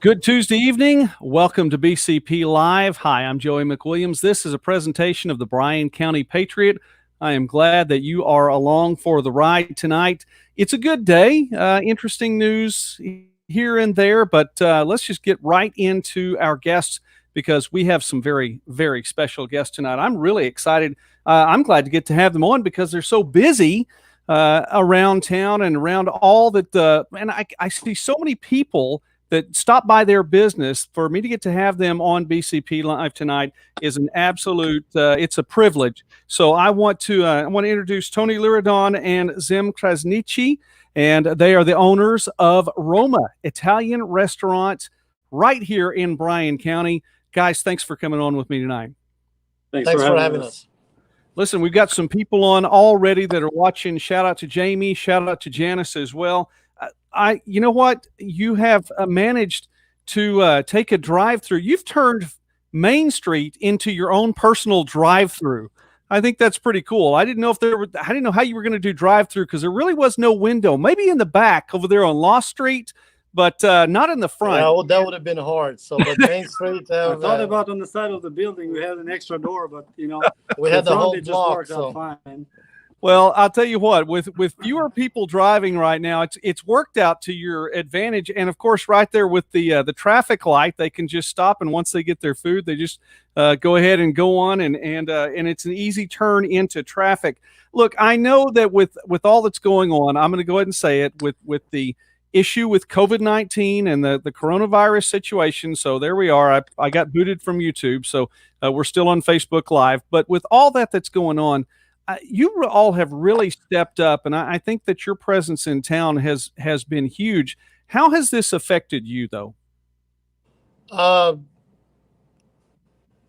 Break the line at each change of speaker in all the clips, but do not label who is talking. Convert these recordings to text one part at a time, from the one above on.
Good Tuesday evening. Welcome to BCP Live. Hi, I'm Joey McWilliams. This is a presentation of the Bryan County Patriot. I am glad that you are along for the ride tonight. It's a good day. Interesting news here and there, but let's just get right into our guests because we have some very, very special guests tonight. I'm really excited. I'm glad to get to have them on because they're so busy around town and around all that. And I see so many people that stop by their business. For me to get to have them on BCP Live tonight is an absolute, it's a privilege. So I want to introduce Tony Liridon and Gzim Krasniqi, and they are the owners of Roma Italian Restaurant right here in Bryan County. Guys, thanks for coming on with me tonight.
Thanks for having us.
Listen, we've got some people on already that are watching. Shout out to Jamie, shout out to Janice as well. You know what? You have managed to take a drive-through. You've turned Main Street into your own personal drive-through. I think that's pretty cool. I didn't know how you were going to do drive-through because there really was no window. Maybe in the back over there on Lost Street, but not in the front.
Yeah, well, that would have been hard. So, but Main Street.
I thought about on the side of the building we had an extra door, but
we had the whole block. So.
Fine.
Well, I'll tell you what, with fewer people driving right now, it's worked out to your advantage. And of course, right there with the traffic light, they can just stop, and once they get their food, they just go ahead and go on, and it's an easy turn into traffic. Look, I know that with all that's going on, I'm going to go ahead and say it with the issue with COVID-19 and the coronavirus situation. So there we are. I got booted from YouTube, so we're still on Facebook Live. But with all that's going on, you all have really stepped up, and I think that your presence in town has been huge. How has this affected you, though?
I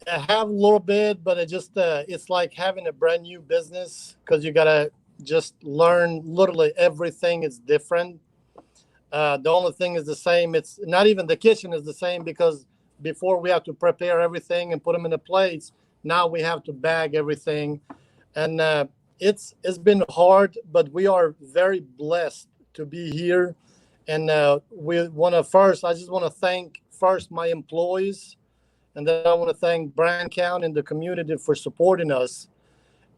have a little bit, but it's like having a brand new business because you gotta just learn literally everything is different. The only thing is the same. It's not even the kitchen is the same because before we have to prepare everything and put them in the plates. Now we have to bag everything. And it's been hard, but we are very blessed to be here. And I just want to thank first my employees, and then I want to thank Bryan County and the community for supporting us.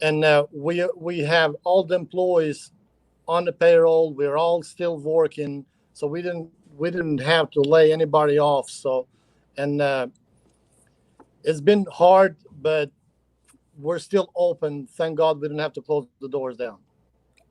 And we have all the employees on the payroll. We're all still working, so we didn't have to lay anybody off. So, and it's been hard, but we're still open. Thank God we didn't have to close the doors down.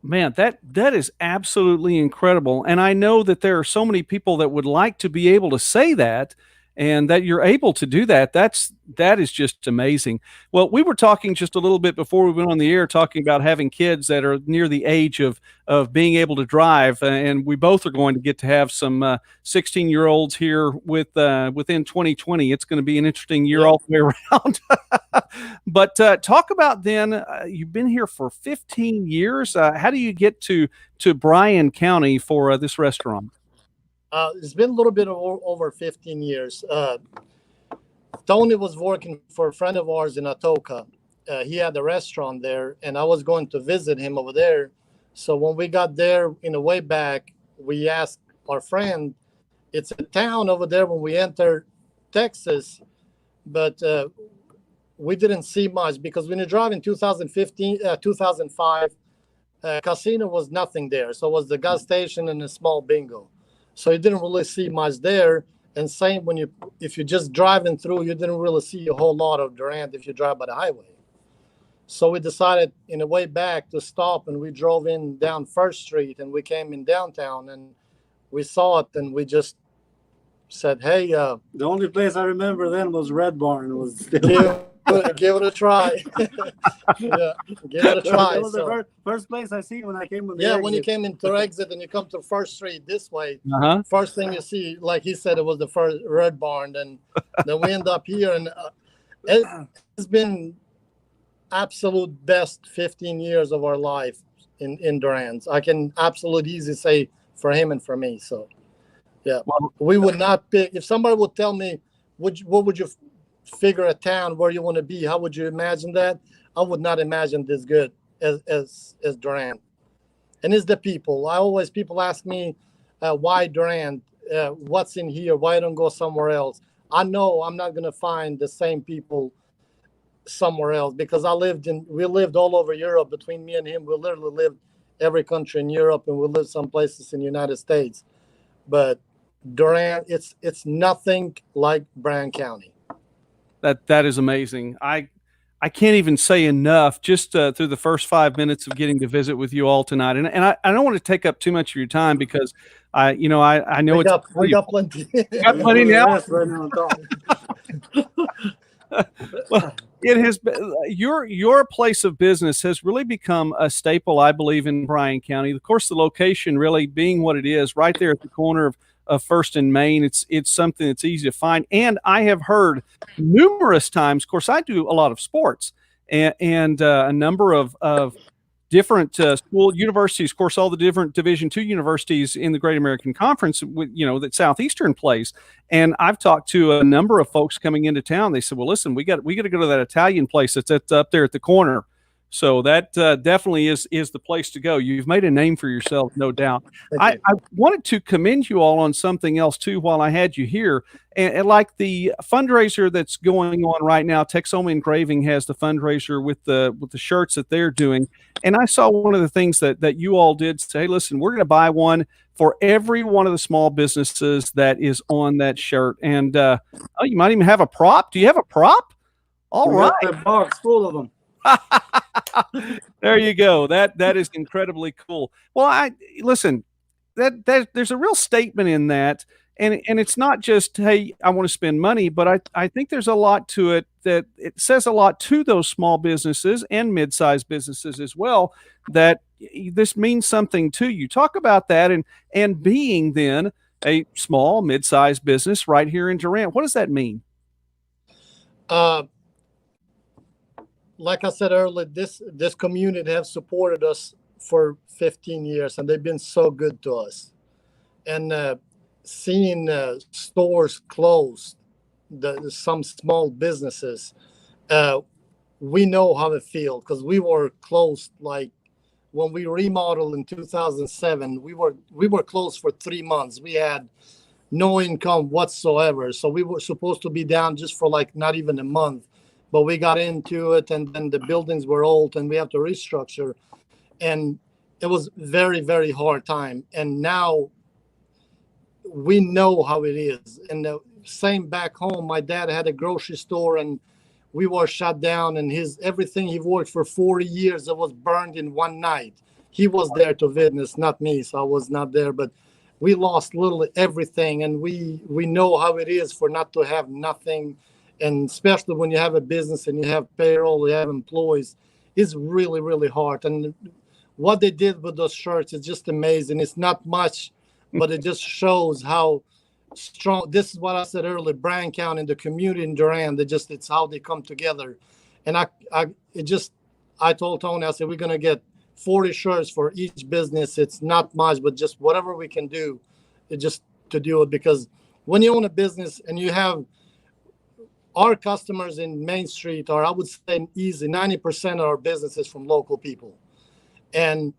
Man, that is absolutely incredible. And I know that there are so many people that would like to be able to say that, and that you're able to do that. That is just amazing. Well, we were talking just a little bit before we went on the air, talking about having kids that are near the age of being able to drive, and we both are going to get to have some 16-year-olds here within 2020. It's going to be an interesting year all the way around. But talk about then. You've been here for 15 years. How do you get to Bryan County for this restaurant?
It's been a little bit over 15 years. Tony was working for a friend of ours in Okla. He had a restaurant there, and I was going to visit him over there. So when we got there in the way back, we asked our friend, it's a town over there when we entered Texas, but we didn't see much because when you drive in 2005, casino was nothing there. So it was the gas station and a small bingo. So you didn't really see much there. And same if you're just driving through, you didn't really see a whole lot of Durant if you drive by the highway. So we decided in the way back to stop, and we drove in down First Street, and we came in downtown, and we saw it, and we just said, hey.
The only place I remember then was Red Barn. It was
give it a try. Yeah, give it a try.
That was the first place I see when I came on the
exit.
When
you came into the exit and you come to First Street this way,
first
thing you see, like he said, it was the first Red Barn. And then we end up here, and it's been absolute best 15 years of our life in Durant. I can absolutely easily say for him and for me. So, yeah, we would not pick. If somebody would tell me, what would you figure a town where you want to be, how would you imagine that? I would not imagine this good as Durant. And it's the people. People ask me why Durant. what's in here? Why don't go somewhere else? I know I'm not gonna find the same people somewhere else because we lived all over Europe. Between me and him, we literally lived every country in Europe, and we lived some places in the United States. But Durant, it's nothing like Bryan County.
That is amazing. I can't even say enough just through the first 5 minutes of getting to visit with you all tonight. And I don't want to take up too much of your time because I know
we got plenty.
Got plenty now. Well, it has been, your place of business has really become a staple, I believe, in Bryan County. Of course, the location really being what it is, right there at the corner of First and Main. It's something that's easy to find. And I have heard numerous times, of course, I do a lot of sports and a number of different universities, of course, all the different Division II universities in the Great American Conference, that Southeastern plays. And I've talked to a number of folks coming into town. They said, well, listen, we got to go to that Italian place that's up there at the corner. So that definitely is the place to go. You've made a name for yourself, no doubt. I wanted to commend you all on something else too while I had you here. And like the fundraiser that's going on right now, Texoma Engraving has the fundraiser with the shirts that they're doing. And I saw one of the things that you all did say, hey, listen, we're going to buy one for every one of the small businesses that is on that shirt. And you might even have a prop. Do you have a prop? All right.
A box full of them.
There you go. That is incredibly cool. Well, listen, that there's a real statement in that, and it's not just, hey, I want to spend money, but I think there's a lot to it that it says a lot to those small businesses and mid-sized businesses as well, that this means something to you. Talk about that and being then a small, mid-sized business right here in Durant. What does that mean?
Like I said earlier, this community have supported us for 15 years, and they've been so good to us. And seeing stores closed, some small businesses, we know how it feels because we were closed. Like when we remodeled in 2007, we were closed for 3 months. We had no income whatsoever, so we were supposed to be down just for like not even a month. But we got into it, and then the buildings were old, and we have to restructure. And it was very, very hard time. And now we know how it is. And the same back home, my dad had a grocery store, and we were shut down. And everything he worked for 40 years, it was burned in one night. He was there to witness, not me, so I was not there. But we lost literally everything, and we know how it is for not to have nothing. And especially when you have a business and you have payroll, you have employees, it's really, really hard. And what they did with those shirts is just amazing. It's not much, but it just shows how strong. This is what I said earlier, Bryan County and the community in Durant, it's how they come together. And I told Tony, I said, we're going to get 40 shirts for each business. It's not much, but just whatever we can do, just to do it. Because when you own a business and you have our customers in Main Street are, I would say, easy 90% of our business is from local people. And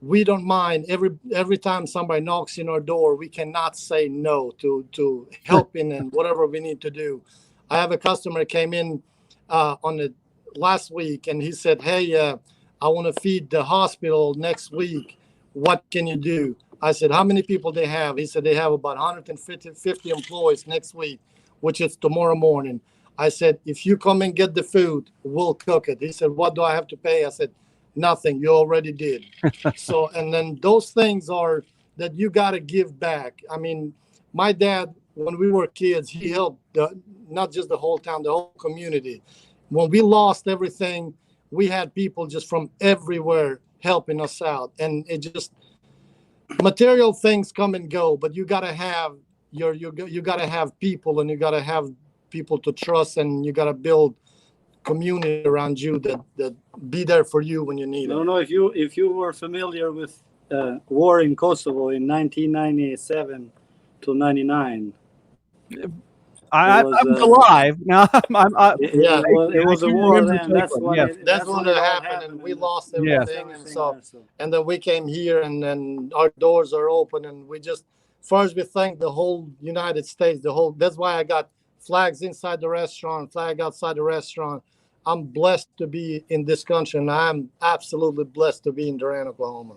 we don't mind every time somebody knocks in our door, we cannot say no to helping and whatever we need to do. I have a customer came in on the last week, and he said, hey, I want to feed the hospital next week. What can you do? I said, how many people they have? He said, they have about 150 employees next week, which is tomorrow morning. I said, if you come and get the food, we'll cook it. He said, what do I have to pay? I said, nothing. You already did. So, and then those things are that you got to give back. I mean, my dad, when we were kids, he helped not just the whole town, the whole community. When we lost everything, we had people just from everywhere helping us out. And it just, material things come and go, but you got to have you got to have people, and you got to have people to trust, and you got to build community around you that be there for you when you need it.
I don't know if you were familiar with war in Kosovo in 1997 to 99.
I'm alive now.
It was a war then. That's when
it happened, and we lost everything. And then we came here, and then our doors are open, and we just first we thank the whole United States, that's why I got flags inside the restaurant, flag outside the restaurant. I'm blessed to be in this country, and I'm absolutely blessed to be in Durant, Oklahoma.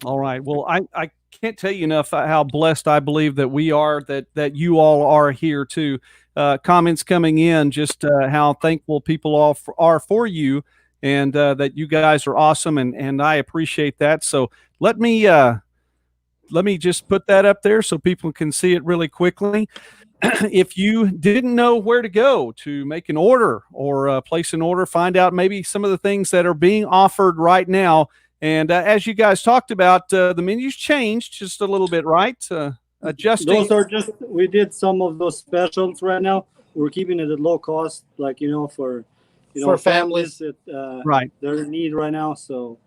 All right. Well, I can't tell you enough how blessed I believe that we are, that you all are here too. Comments coming in, just how thankful people all are for you, and that you guys are awesome, and I appreciate that. So let me just put that up there so people can see it really quickly. If you didn't know where to go to make an order or place an order, find out maybe some of the things that are being offered right now. And as you guys talked about, the menu's changed just a little bit, right? Adjusting.
Those are just, we did some of those specials right now. We're keeping it at low cost, like, for families that
right.
they're in need right now. So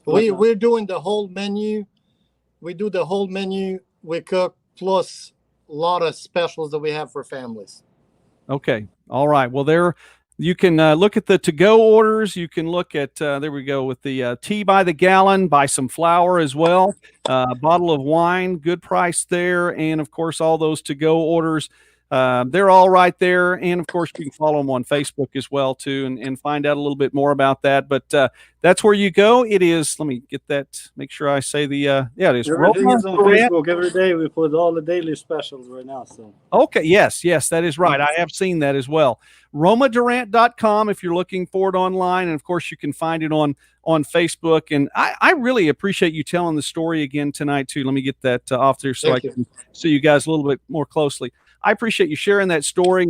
we're doing the whole menu. We do the whole menu. We cook plus a lot of specials that we have for families.
Okay. All right. Well, there you can look at the to-go orders. You can look at, there we go, with the tea by the gallon, buy some flour as well, a bottle of wine, good price there. And, of course, all those to-go orders, they're all right there. And, of course, you can follow them on Facebook as well, too, and find out a little bit more about that. But that's where you go. It is, let me get that, make sure I say the, it is.
Everything is on Facebook. Every day we put all the daily specials right now. So
okay, yes, that is right. I have seen that as well. RomaDurant.com if you're looking for it online. And, of course, you can find it on Facebook. And I really appreciate you telling the story again tonight, too. Let me get that off there so I can see you guys a little bit more closely. I appreciate you sharing that story.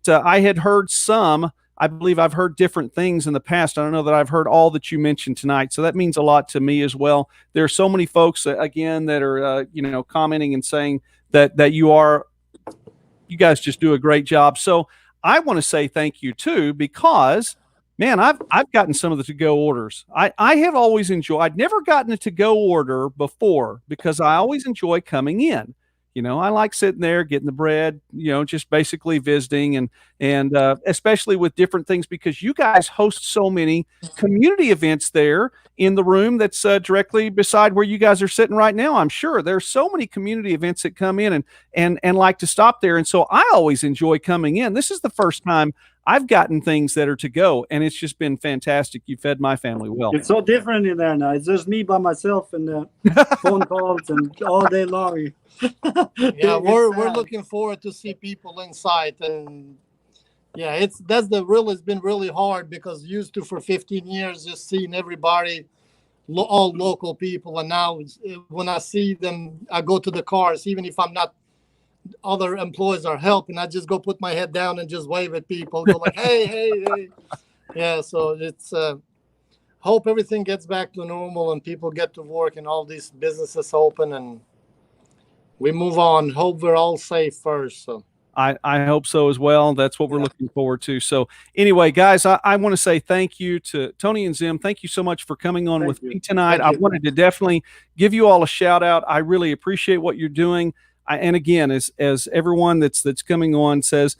I had heard some. I believe I've heard different things in the past. I don't know that I've heard all that you mentioned tonight. So that means a lot to me as well. There are so many folks, again, that are, commenting and saying that you guys just do a great job. So I want to say thank you too, because man, I've gotten some of the to-go orders. I have always enjoyed, I'd never gotten a to-go order before because I always enjoy coming in. I like sitting there, getting the bread, just basically visiting and especially with different things because you guys host so many community events there in the room that's directly beside where you guys are sitting right now. I'm sure there's so many community events that come in and like to stop there. And so I always enjoy coming in. This is the first time I've gotten things that are to go, and it's just been fantastic. You fed my family well.
It's so different in there now. It's just me by myself and the phone calls and all day long.
Yeah, we're looking forward to see people inside, and yeah, it's been really hard because used to for 15 years just seeing everybody, all local people, and now when I see them, I go to the cars, even if I'm not. Other employees are helping. I just go put my head down and just wave at people. Go like, hey. Yeah. So it's hope everything gets back to normal and people get to work and all these businesses open and we move on. Hope we're all safe first. So
I hope so as well. That's what we're looking forward to. So anyway, guys, I want to say thank you to Tony and Gzim. Thank you so much for coming on with me tonight. I wanted to definitely give you all a shout out. I really appreciate what you're doing. And again, as everyone that's coming on says,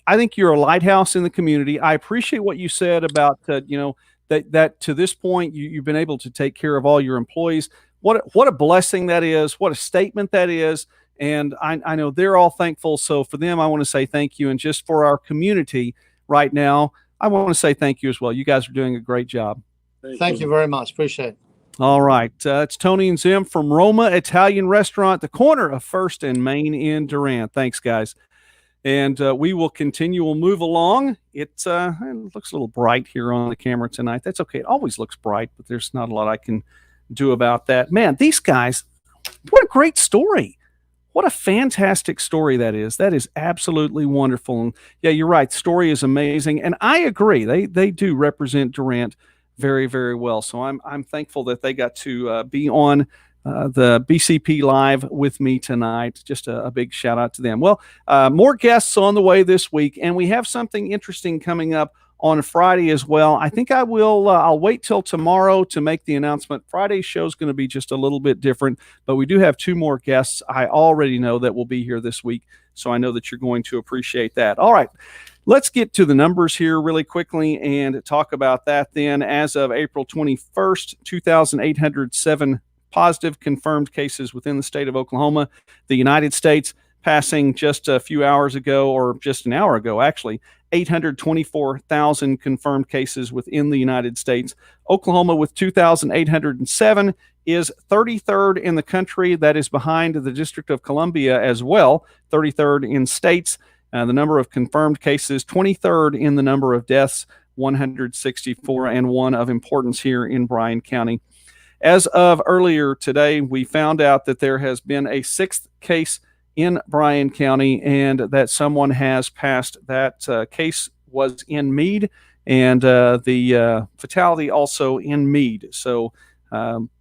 I think you're a lighthouse in the community. I appreciate what you said about that to this point you've been able to take care of all your employees. What a blessing that is. What a statement that is. And I know they're all thankful. So for them, I want to say thank you. And just for our community right now, I want to say thank you as well. You guys are doing a great job.
Thank you very much. Appreciate it.
All right. It's Tony and Gzim from Roma Italian Restaurant, the corner of 1st and Main in Durant. Thanks, guys. And we will continue. We'll move along. It looks a little bright here on the camera tonight. That's okay. It always looks bright, but there's not a lot I can do about that. Man, these guys, what a great story. What a fantastic story that is. That is absolutely wonderful. And yeah, you're right. The story is amazing. And I agree. They do represent Durant very, very well. So I'm thankful that they got to be on the BCP Live with me tonight. Just a big shout out to them. Well, more guests on the way this week, and we have something interesting coming up on Friday as well. I think I'll wait till tomorrow to make the announcement. Friday's show is going to be just a little bit different, but we do have 2 more guests I already know that will be here this week. So I know that you're going to appreciate that. All right. Let's get to the numbers here really quickly and talk about that then. As of April 21st, 2,807 positive confirmed cases within the state of Oklahoma. The United States passing just a few hours ago, or just an hour ago, actually, 824,000 confirmed cases within the United States. Oklahoma with 2,807 is 33rd in the country. That is behind the District of Columbia as well, 33rd in states. The number of confirmed cases, 23rd in the number of deaths, 164, and one of importance here in Bryan County. As of earlier today, we found out that there has been a 6th case in Bryan County, and that someone has passed. That case was in Meade, and the fatality also in Meade. So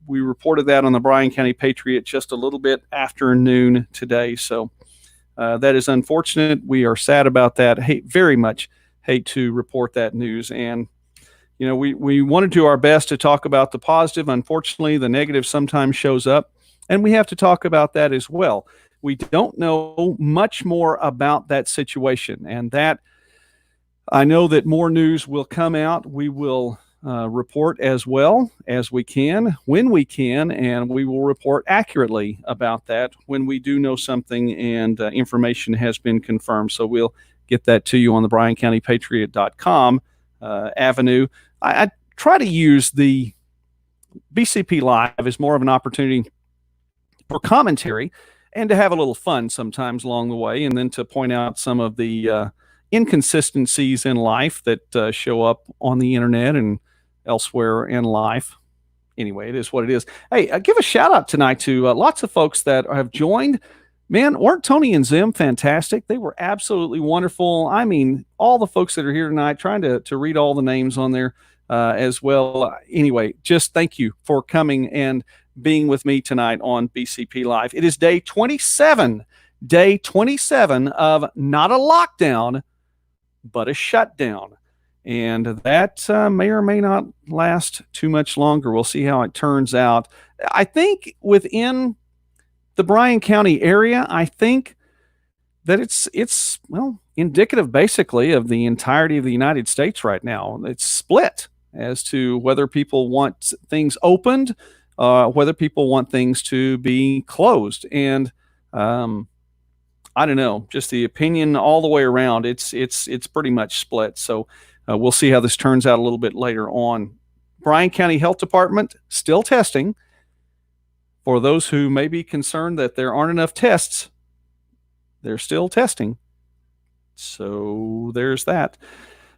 we reported that on the Bryan County Patriot just a little bit after noon today. So that is unfortunate. We are sad about that. Very much hate to report that news. And, you know, we want to do our best to talk about the positive. Unfortunately, the negative sometimes shows up, and we have to talk about that as well. We don't know much more about that situation, and that I know that more news will come out. We will report as well as we can, when we can, and we will report accurately about that when we do know something and information has been confirmed. So we'll get that to you on the BryanCountyPatriot.com avenue. I try to use the BCP Live as more of an opportunity for commentary and to have a little fun sometimes along the way, and then to point out some of the inconsistencies in life that show up on the internet and elsewhere in life. Anyway, it is what it is. Hey, give a shout out tonight to lots of folks that have joined. Man, weren't Tony and Gzim fantastic? They were absolutely wonderful. I mean, all the folks that are here tonight, trying to read all the names on there as well. Anyway, just thank you for coming and being with me tonight on BCP Live. It is day 27 of not a lockdown, but a shutdown. And that may or may not last too much longer. We'll see how it turns out. I think within the Bryan County area, I think that it's well, indicative basically of the entirety of the United States right now. It's split as to whether people want things opened, whether people want things to be closed. And I don't know, just the opinion all the way around, it's pretty much split. So we'll see how this turns out a little bit later on. Bryan County Health Department still testing. For those who may be concerned that there aren't enough tests, they're still testing. So there's that.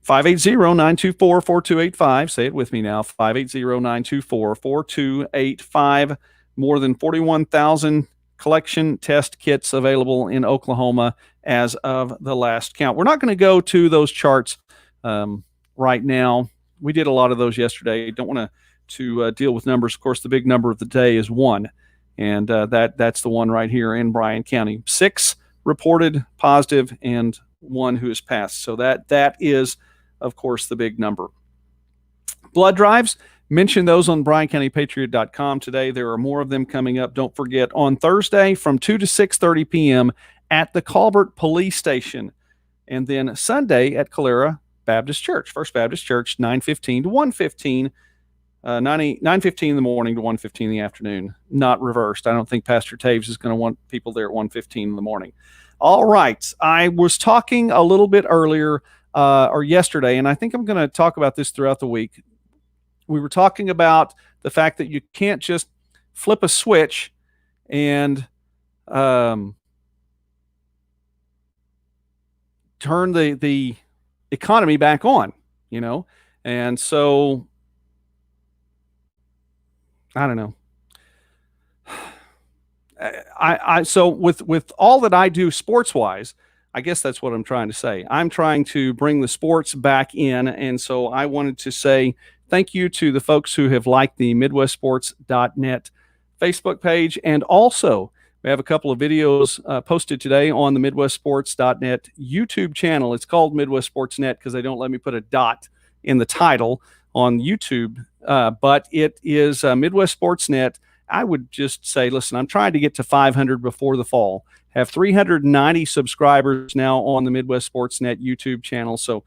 580-924-4285. Say it with me now. 580-924-4285. More than 41,000 collection test kits available in Oklahoma as of the last count. We're not going to go to those charts right now. We did a lot of those yesterday. Don't want to deal with numbers. Of course, the big number of the day is 1, and that's the one right here in Bryan County. 6 reported positive and 1 who has passed. So that is, of course, the big number. Blood drives, mention those on BryanCountyPatriot.com today. There are more of them coming up. Don't forget, on Thursday from 2 to 6:30 p.m. at the Colbert Police Station, and then Sunday at Calera Baptist Church, First Baptist Church, 9:15 to 1:15. 9:15 in the morning to 1:15 in the afternoon, not reversed. I don't think Pastor Taves is going to want people there at 1:15 in the morning. All right. I was talking a little bit earlier or yesterday, and I think I'm going to talk about this throughout the week. We were talking about the fact that you can't just flip a switch and turn the economy back on, you know? And so I don't know. So with all that I do sports wise, I guess that's what I'm trying to say. I'm trying to bring the sports back in. And so I wanted to say thank you to the folks who have liked the MidwestSports.net Facebook page. And also we have a couple of videos posted today on the MidwestSports.net YouTube channel. It's called Midwest Sports Net because they don't let me put a dot in the title on YouTube. But it is Midwest Sports Net. I would just say, listen, I'm trying to get to 500 before the fall. Have 390 subscribers now on the Midwest Sports Net YouTube channel. So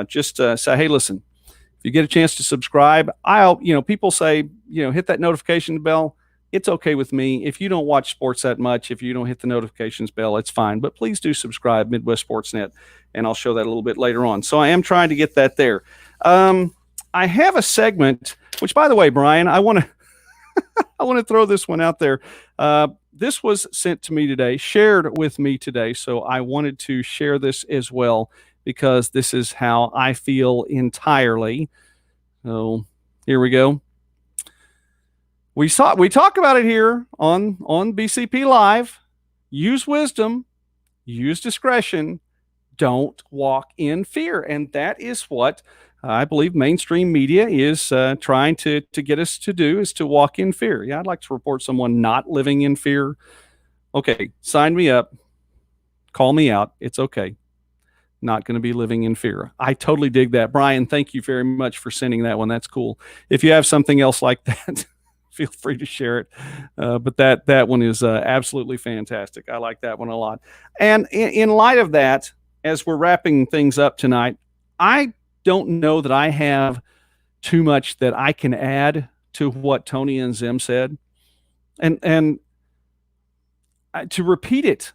just say, hey, listen, if you get a chance to subscribe, people say, hit that notification bell. it's okay with me. If you don't watch sports that much, if you don't hit the notifications bell, it's fine. But please do subscribe, Midwest Sportsnet, and I'll show that a little bit later on. So I am trying to get that there. I have a segment, which, by the way, Bryan, I want to I want to throw this one out there. This was sent to me today, shared with me today, so I wanted to share this as well because this is how I feel entirely. So here we go. We talk about it here on BCP Live. Use wisdom, use discretion, don't walk in fear. And that is what I believe mainstream media is trying to get us to do, is to walk in fear. Yeah, I'd like to report someone not living in fear. Okay, sign me up. Call me out. It's okay. Not going to be living in fear. I totally dig that. Bryan, thank you very much for sending that one. That's cool. If you have something else like that, feel free to share it. But that one is absolutely fantastic. I like that one a lot. And in light of that, as we're wrapping things up tonight, I don't know that I have too much that I can add to what Tony and Gzim said. And to repeat it,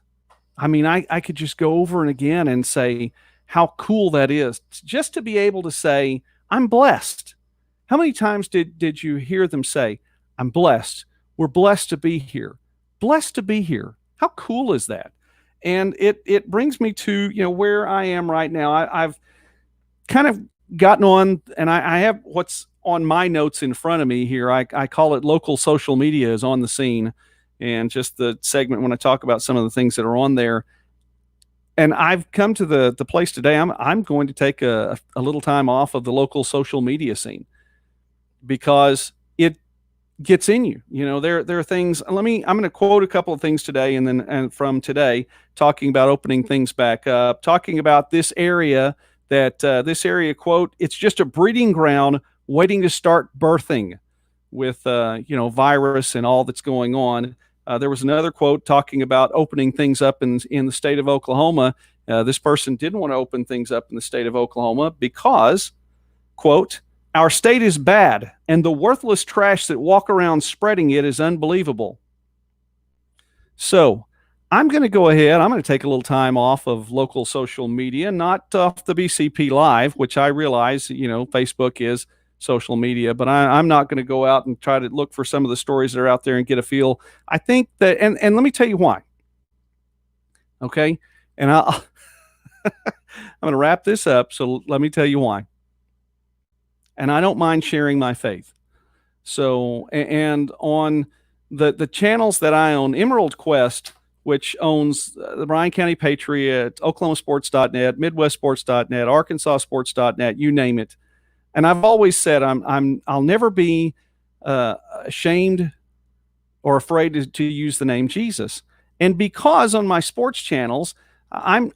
I mean, I could just go over and again and say how cool that is. Just to be able to say, I'm blessed. How many times did you hear them say, I'm blessed. We're blessed to be here. Blessed to be here. How cool is that? And it brings me to, where I am right now. I've kind of gotten on, and I have what's on my notes in front of me here. I call it local social media is on the scene, and just the segment when I talk about some of the things that are on there. And I've come to the place today. I'm going to take a little time off of the local social media scene because it gets in you. There are things. I'm going to quote a couple of things today, and from today, talking about opening things back up, talking about this area. This area, quote, it's just a breeding ground waiting to start birthing with, virus and all that's going on. There was another quote talking about opening things up in the state of Oklahoma. This person didn't want to open things up in the state of Oklahoma because, quote, our state is bad and the worthless trash that walk around spreading it is unbelievable. So I'm going to go ahead. I'm going to take a little time off of local social media, not off the BCP Live, which I realize, Facebook is social media, but I'm not going to go out and try to look for some of the stories that are out there and get a feel. I think that, and let me tell you why. Okay. And I'm going to wrap this up. So let me tell you why. And I don't mind sharing my faith. So, and on the channels that I own, Emerald Quest, which owns the Bryan County Patriot, OklahomaSports.net, MidwestSports.net, ArkansasSports.net, you name it. And I've always said I'll never be ashamed or afraid to use the name Jesus. And because on my sports channels, I'm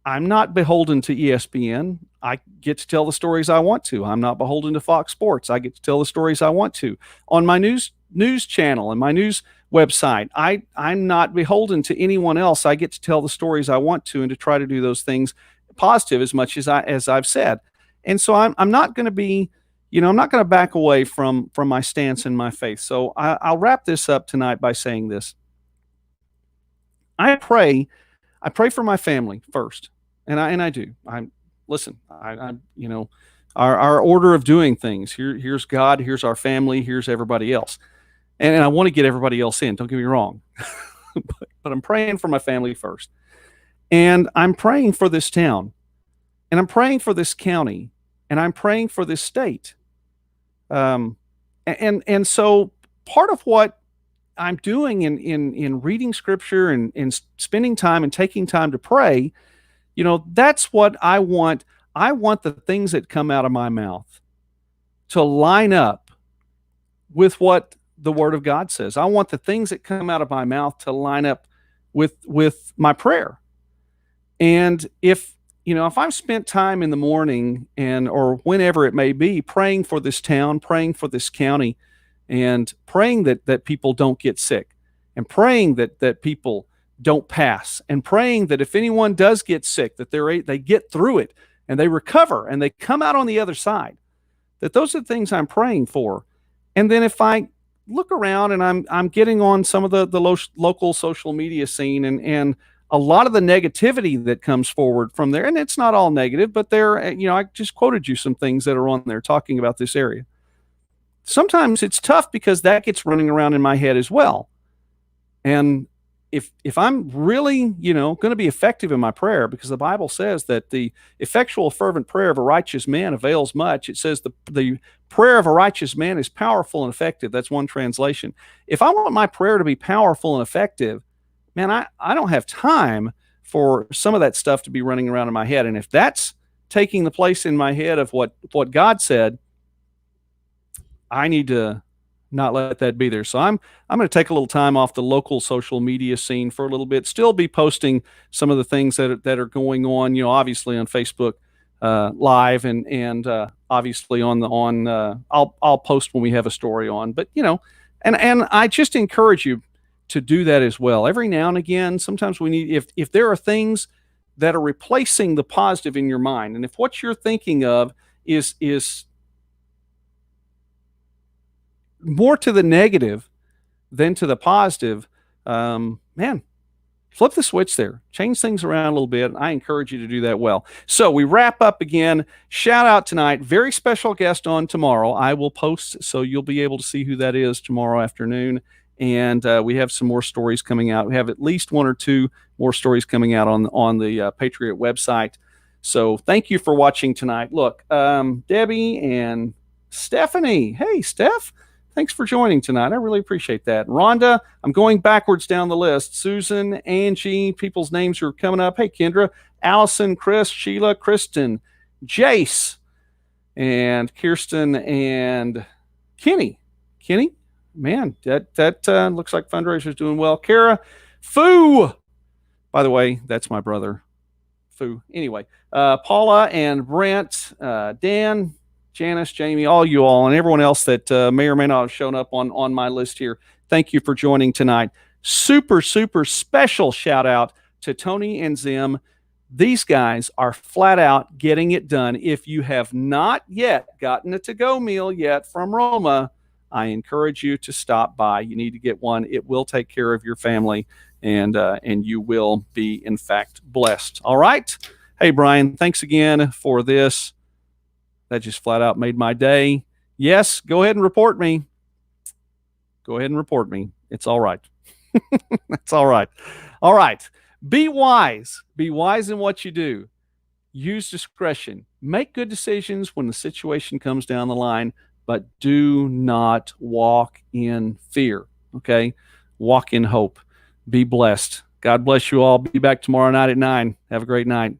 not beholden to ESPN. I get to tell the stories I want to. I'm not beholden to Fox Sports. I get to tell the stories I want to. On my news channel and my news website, I'm not beholden to anyone else. I get to tell the stories I want to and to try to do those things positive as much as I've said. And so I'm not going to be, I'm not going to back away from my stance and my faith. So I'll wrap this up tonight by saying this. I pray for my family first. And I do. Our order of doing things. Here's God, here's our family, here's everybody else. And I want to get everybody else in, don't get me wrong. but I'm praying for my family first. And I'm praying for this town. And I'm praying for this county. And I'm praying for this state. And so part of what I'm doing in reading scripture and spending time and taking time to pray, that's what I want. I want the things that come out of my mouth to line up with what the Word of God says. I want the things that come out of my mouth to line up with my prayer. And if I've spent time in the morning or whenever it may be praying for this town, praying for this county, and praying that people don't get sick, and praying that people don't pass, and praying that if anyone does get sick, that they get through it and they recover and they come out on the other side, that those are the things I'm praying for. And then if I look around, and I'm getting on some of the local social media scene, and a lot of the negativity that comes forward from there, and it's not all negative, but there, I just quoted you some things that are on there talking about this area. Sometimes it's tough because that gets running around in my head as well. And if I'm really, going to be effective in my prayer, because the Bible says that the effectual fervent prayer of a righteous man avails much. It says the prayer of a righteous man is powerful and effective. That's one translation. If I want my prayer to be powerful and effective, man, I don't have time for some of that stuff to be running around in my head. And if that's taking the place in my head of what God said, I need to not let that be there. So I'm going to take a little time off the local social media scene for a little bit. Still be posting some of the things that are going on. Obviously on Facebook Live and obviously I'll post when we have a story on. But and I just encourage you to do that as well. Every now and again, sometimes we need if there are things that are replacing the positive in your mind, and if what you're thinking of is more to the negative than to the positive, man, flip the switch there. Change things around a little bit. I encourage you to do that well. So we wrap up again. Shout out tonight. Very special guest on tomorrow. I will post so you'll be able to see who that is tomorrow afternoon. And we have some more stories coming out. We have at least one or two more stories coming out on the Patriot website. So thank you for watching tonight. Look, Debbie and Stephanie. Hey, Steph. Thanks for joining tonight. I really appreciate that. Rhonda, I'm going backwards down the list. Susan, Angie, people's names are coming up. Hey, Kendra, Allison, Chris, Sheila, Kristen, Jace, and Kirsten, and Kenny. Kenny, man, that looks like fundraiser's doing well. Kara, Foo. By the way, that's my brother, Foo. Anyway, Paula and Brent, Dan, Janice, Jamie, all you all, and everyone else that may or may not have shown up on my list here. Thank you for joining tonight. Super, super special shout out to Tony and Gzim. These guys are flat out getting it done. If you have not yet gotten a to-go meal yet from Roma, I encourage you to stop by. You need to get one. It will take care of your family, and you will be, in fact, blessed. All right? Hey, Bryan, thanks again for this. That just flat out made my day. Yes, go ahead and report me. Go ahead and report me. It's all right. It's all right. All right. Be wise. Be wise in what you do. Use discretion. Make good decisions when the situation comes down the line, but do not walk in fear. Okay? Walk in hope. Be blessed. God bless you all. Be back tomorrow night at 9. Have a great night.